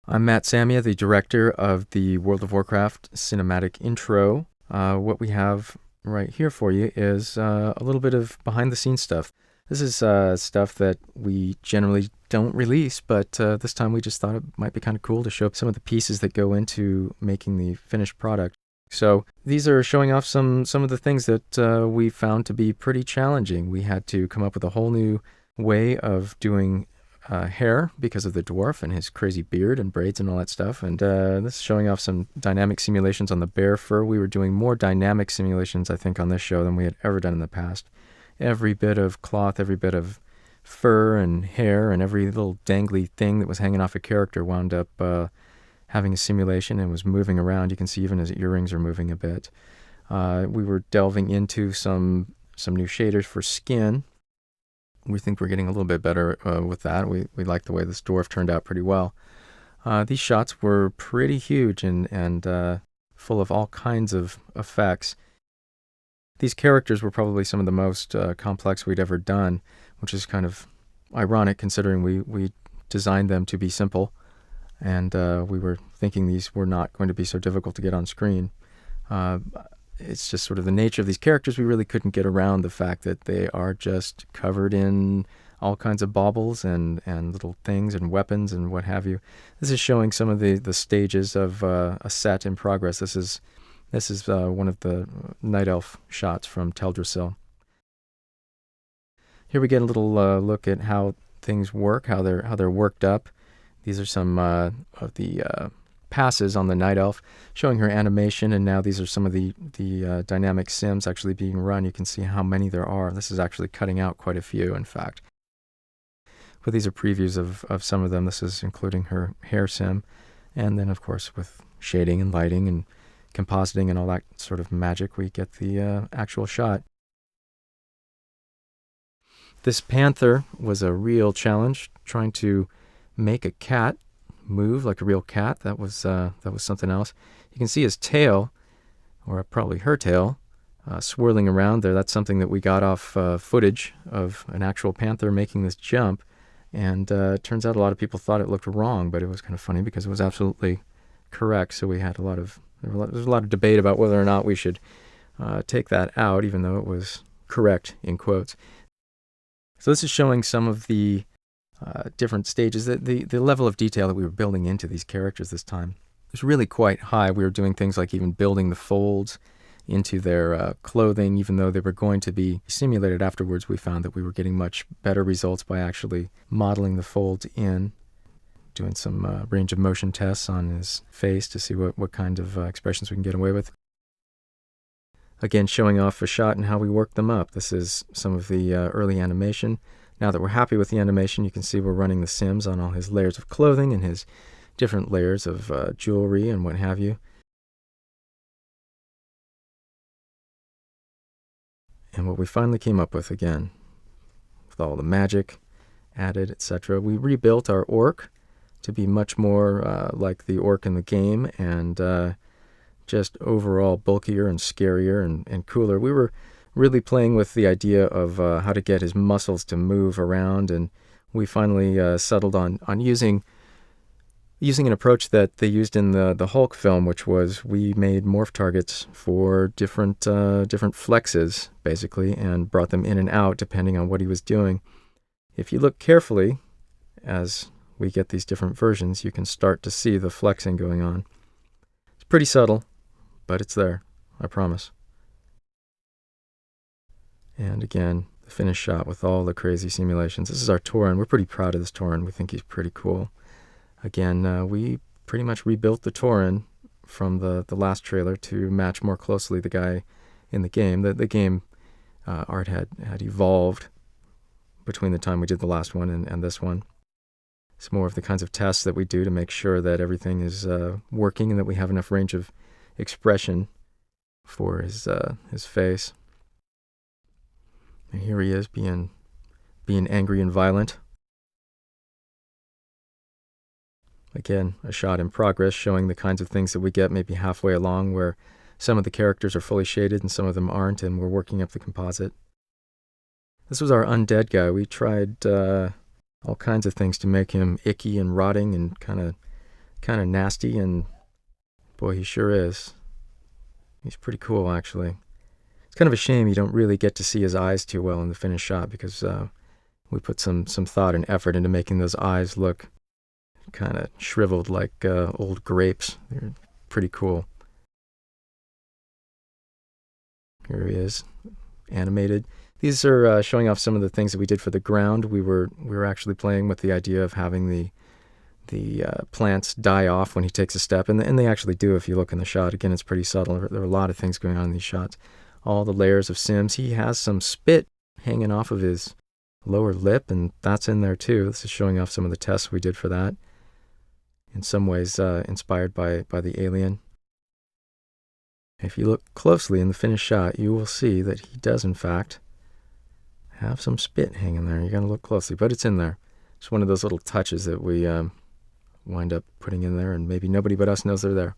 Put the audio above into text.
I'm Matt Samia, the director of the World of Warcraft cinematic intro. What we have right here for you is a little bit of behind-the-scenes stuff. This is stuff that we generally don't release, but this time we just thought it might be kind of cool to show some of the pieces that go into making the finished product. So these are showing off some of the things that we found to be pretty challenging. We had to come up with a whole new way of doing hair because of the dwarf and his crazy beard and braids and all that stuff. And this is showing off some dynamic simulations on the bear fur. We were doing more dynamic simulations, I think, on this show than we had ever done in the past. Every bit of cloth, every bit of fur and hair, and every little dangly thing that was hanging off a character wound up having a simulation and was moving around. You can see even his earrings are moving a bit. We were delving into some new shaders for skin. We think we're getting a little bit better with that. We like the way this dwarf turned out pretty well. These shots were pretty huge and full of all kinds of effects. These characters were probably some of the most complex we'd ever done, which is kind of ironic considering we designed them to be simple, and we were thinking these were not going to be so difficult to get on screen. It's just sort of the nature of these characters. We really couldn't get around the fact that they are just covered in all kinds of baubles and little things and weapons and what have you. This is showing some of the stages of a set in progress. This is one of the Night Elf shots from Teldrassil. Here we get a little look at how things work, how they're worked up. These are some of the passes on the Night Elf, showing her animation, and now these are some of the dynamic sims actually being run. You can see how many there are. This is actually cutting out quite a few, in fact. But these are previews of some of them. This is including her hair sim, and then, of course, with shading and lighting and compositing and all that sort of magic, we get the actual shot. This panther was a real challenge, trying to make a cat move like a real cat. That was something else. You can see his tail, or probably her tail, swirling around there. That's something that we got off footage of an actual panther making this jump, and it turns out a lot of people thought it looked wrong, but it was kind of funny because it was absolutely correct. So we had there was a lot of debate about whether or not we should take that out, even though it was correct in quotes. So this is showing some of the different stages. The level of detail that we were building into these characters this time was really quite high. We were doing things like even building the folds into their clothing, even though they were going to be simulated afterwards. We found that we were getting much better results by actually modeling the folds in, doing some range of motion tests on his face to see what kind of expressions we can get away with. Again, showing off a shot and how we work them up. This is some of the early animation. Now that we're happy with the animation, you can see we're running the sims on all his layers of clothing and his different layers of jewelry and what have you. And what we finally came up with, again, with all the magic added, etc., we rebuilt our orc to be much more like the orc in the game, and just overall bulkier and scarier and cooler. We were really playing with the idea of how to get his muscles to move around, and we finally settled on using an approach that they used in the Hulk film, which was we made morph targets for different flexes, basically, and brought them in and out depending on what he was doing. If you look carefully, as we get these different versions, you can start to see the flexing going on. It's pretty subtle, but it's there, I promise. And again, the finished shot with all the crazy simulations. This is our Tauren. We're pretty proud of this Tauren. We think he's pretty cool. Again, we pretty much rebuilt the Tauren from the last trailer to match more closely the guy in the game. The game art had evolved between the time we did the last one and this one. It's more of the kinds of tests that we do to make sure that everything is working and that we have enough range of expression for his face. And here he is being angry and violent. Again, a shot in progress showing the kinds of things that we get maybe halfway along, where some of the characters are fully shaded and some of them aren't, and we're working up the composite. This was our undead guy. We tried all kinds of things to make him icky and rotting and kind of kind of nasty, and boy, he sure is. He's pretty cool, actually. It's kind of a shame you don't really get to see his eyes too well in the finished shot, because we put some thought and effort into making those eyes look kind of shriveled like old grapes. They're pretty cool. Here he is, animated. These are showing off some of the things that we did for the ground. We were actually playing with the idea of having the plants die off when he takes a step, and they actually do if you look in the shot. Again, it's pretty subtle. There are a lot of things going on in these shots. All the layers of Sims. He has some spit hanging off of his lower lip, and that's in there too. This is showing off some of the tests we did for that. In some ways inspired by the alien. If you look closely in the finished shot, you will see that he does, in fact, have some spit hanging there. You got to look closely, but it's in there. It's one of those little touches that we wind up putting in there, and maybe nobody but us knows they're there.